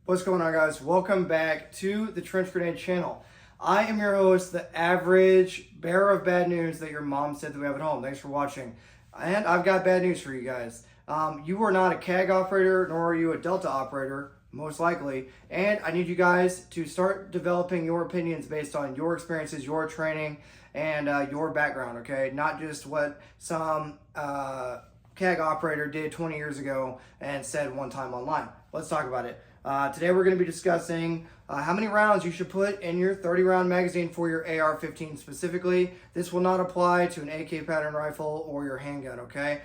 What's going on, guys? Welcome back to the Trench Grenade channel. I am your host, the average bearer of bad news that your mom said that we have at home. Thanks for watching. And I've got bad news for you guys. You are not a CAG operator, nor are you a Delta operator, most likely. And I need you guys to start developing your opinions based on your experiences, your training, and your background, okay? Not just what some CAG operator did 20 years ago and said one time online. Let's talk about it. Today we're going to be discussing how many rounds you should put in your 30 round magazine for your AR-15 specifically. This will not apply to an AK pattern rifle or your handgun, okay?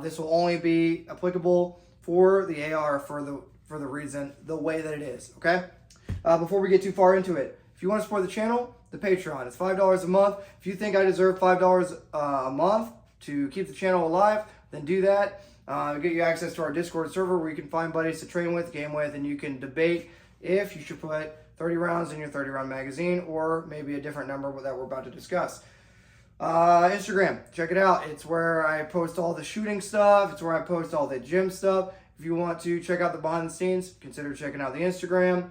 This will only be applicable for the AR for the reason, the way that it is, okay? Before we get too far into it, if you want to support the channel, the Patreon, it's $5 a month. If you think I deserve $5 a month to keep the channel alive, then do that. Get you access to our Discord server where you can find buddies to train with, game with, and you can debate if you should put 30 rounds in your 30 round magazine or maybe a different number that we're about to discuss. Instagram, check it out. It's where I post all the shooting stuff. It's where I post all the gym stuff. If you want to check out the behind the scenes, consider checking out the Instagram.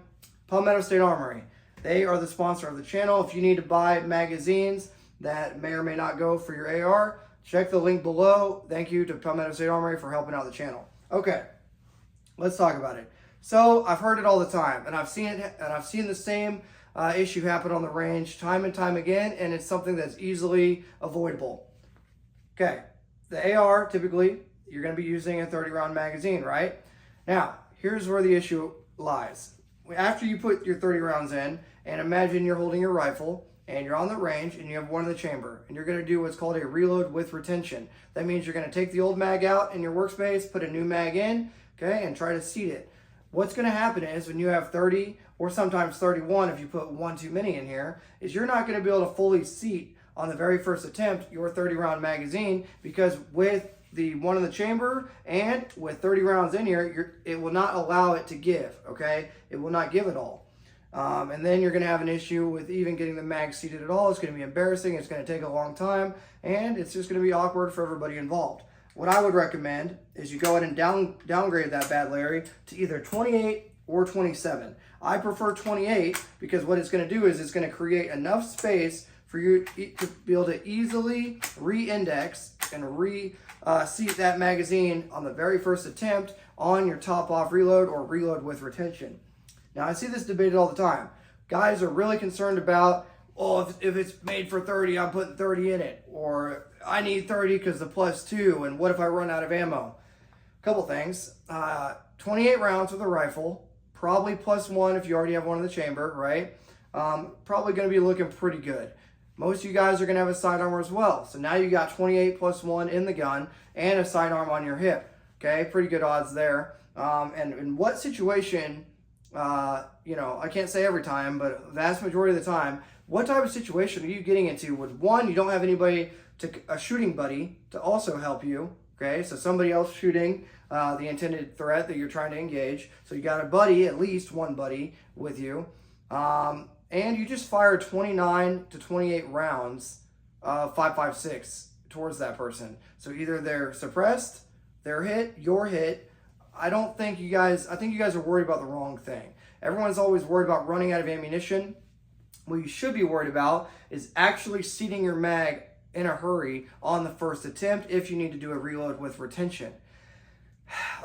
Palmetto State Armory. They are the sponsor of the channel. If you need to buy magazines that may or may not go for your AR, check the link below. Thank you to Palmetto State Armory for helping out the channel. Okay, let's talk about it. So I've heard it all the time, and I've seen it, and I've seen the same issue happen on the range time and time again, and it's something that's easily avoidable. Okay, the AR, typically, you're going to be using a 30 round magazine, right? Now, here's where the issue lies. After you put your 30 rounds in, and imagine you're holding your rifle, and you're on the range and you have one in the chamber, and you're going to do what's called a reload with retention. That means you're going to take the old mag out in your workspace, put a new mag in, okay, and try to seat it. What's going to happen is when you have 30 or sometimes 31, if you put one too many in here, is you're not going to be able to fully seat on the very first attempt your 30 round magazine, because with the one in the chamber and with 30 rounds in here, it will not allow it to give, okay? It will not give it all. And then you're going to have an issue with even getting the mag seated at all. It's going to be embarrassing. It's going to take a long time, and it's just going to be awkward for everybody involved. What I would recommend is you go ahead and downgrade that bad Larry to either 28 or 27. I prefer 28 because what it's going to do is it's going to create enough space for you to be able to easily re-index and re-seat that magazine on the very first attempt on your top-off reload or reload with retention. Now, I see this debated all the time. Guys are really concerned about, oh, if it's made for 30, I'm putting 30 in it. Or I need 30 because the +2, and what if I run out of ammo? Couple things. 28 rounds with a rifle, probably +1 if you already have one in the chamber, right? Probably going to be looking pretty good. Most of you guys are going to have a sidearm as well. So now you got 28 +1 in the gun and a sidearm on your hip. Okay, pretty good odds there. And in what situation... I can't say every time, but vast majority of the time, what type of situation are you getting into with one, you don't have anybody a shooting buddy to also help you, okay? So somebody else shooting the intended threat that you're trying to engage. So you got a buddy, at least one buddy with you. And you just fire 29 to 28 rounds of 5.56 towards that person. So either they're suppressed, they're hit, you're hit. I think you guys are worried about the wrong thing. Everyone's always worried about running out of ammunition. What you should be worried about is actually seating your mag in a hurry on the first attempt if you need to do a reload with retention.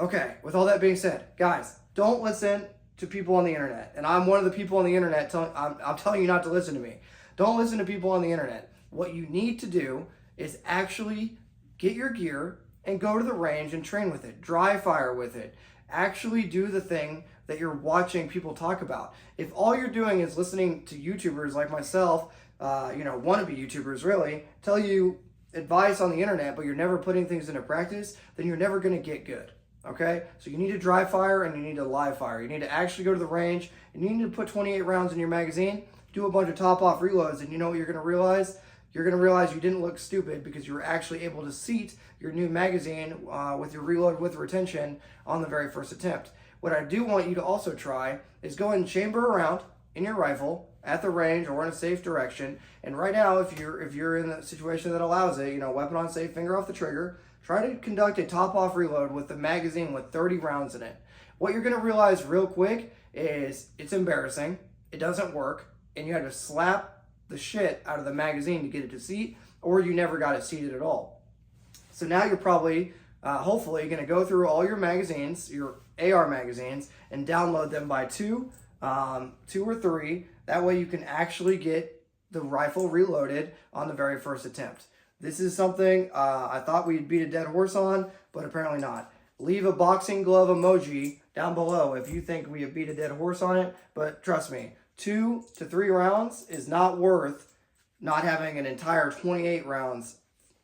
Okay, with all that being said, guys, don't listen to people on the internet. And I'm one of the people on the internet, I'm telling you not to listen to me. Don't listen to people on the internet. What you need to do is actually get your gear and go to the range and train with it. Dry fire with it. Actually do the thing that you're watching people talk about. If all you're doing is listening to YouTubers like myself, wannabe YouTubers really, tell you advice on the internet, but you're never putting things into practice, then you're never gonna get good, okay? So you need to dry fire and you need to live fire. You need to actually go to the range and you need to put 28 rounds in your magazine, do a bunch of top-off reloads, and you know what you're gonna realize? You're going to realize you didn't look stupid because you were actually able to seat your new magazine with your reload with retention on the very first attempt. What I do want you to also try is go and chamber around in your rifle at the range or in a safe direction. And right now, if you're in a situation that allows it, weapon on safe, finger off the trigger, try to conduct a top-off reload with the magazine with 30 rounds in it. What you're gonna realize real quick is it's embarrassing, it doesn't work, and you had to slap the shit out of the magazine to get it to seat, or you never got it seated at all. So now you're probably, hopefully, gonna go through all your magazines, your AR magazines, and download them by two or three. That way you can actually get the rifle reloaded on the very first attempt. This is something I thought we'd beat a dead horse on, but apparently not. Leave a boxing glove emoji down below if you think we have beat a dead horse on it, but trust me, 2 to 3 rounds is not worth not having an entire 28 rounds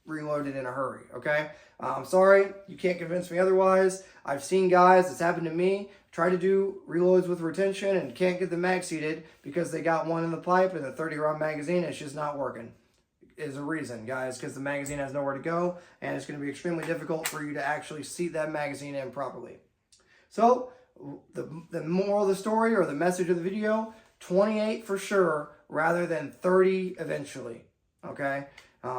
reloaded in a hurry, okay? I'm sorry, you can't convince me otherwise. I've seen guys, it's happened to me, try to do reloads with retention and can't get the mag seated because they got one in the pipe and the 30-round magazine, it's just not working. Is a reason, guys, because the magazine has nowhere to go and it's going to be extremely difficult for you to actually seat that magazine in properly. So, the moral of the story or the message of the video, 28 for sure rather than 30 eventually, okay?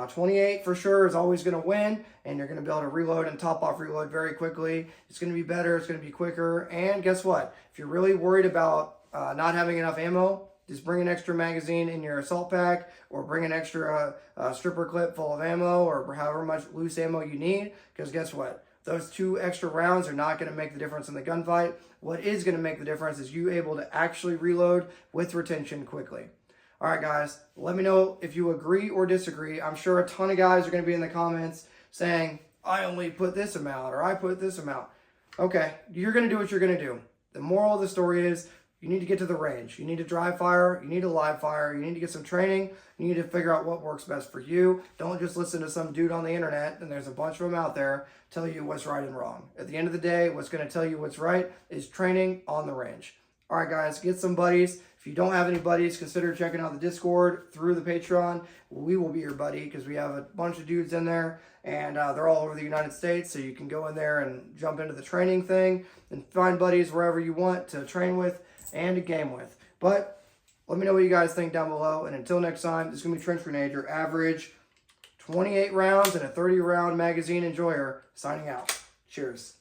28 for sure is always going to win, and you're going to be able to reload and top off reload very quickly. It's going to be better, it's going to be quicker, and guess what? If you're really worried about not having enough ammo, just bring an extra magazine in your assault pack, or bring an extra stripper clip full of ammo, or however much loose ammo you need, because guess what? Those 2 extra rounds are not going to make the difference in the gunfight. What is going to make the difference is you able to actually reload with retention quickly. All right, guys, let me know if you agree or disagree. I'm sure a ton of guys are going to be in the comments saying, I only put this amount, or I put this amount. Okay, you're going to do what you're going to do. The moral of the story is you need to get to the range. You need to dry fire. You need to live fire. You need to get some training. You need to figure out what works best for you. Don't just listen to some dude on the internet, and there's a bunch of them out there, tell you what's right and wrong. At the end of the day, what's going to tell you what's right is training on the range. All right, guys, get some buddies. If you don't have any buddies, consider checking out the Discord through the Patreon. We will be your buddy because we have a bunch of dudes in there, and they're all over the United States, so you can go in there and jump into the training thing and find buddies wherever you want to train with and to game with. But let me know what you guys think down below, and until next time, this is going to be Trench Grenade, your average 28 rounds and a 30-round magazine enjoyer, signing out. Cheers.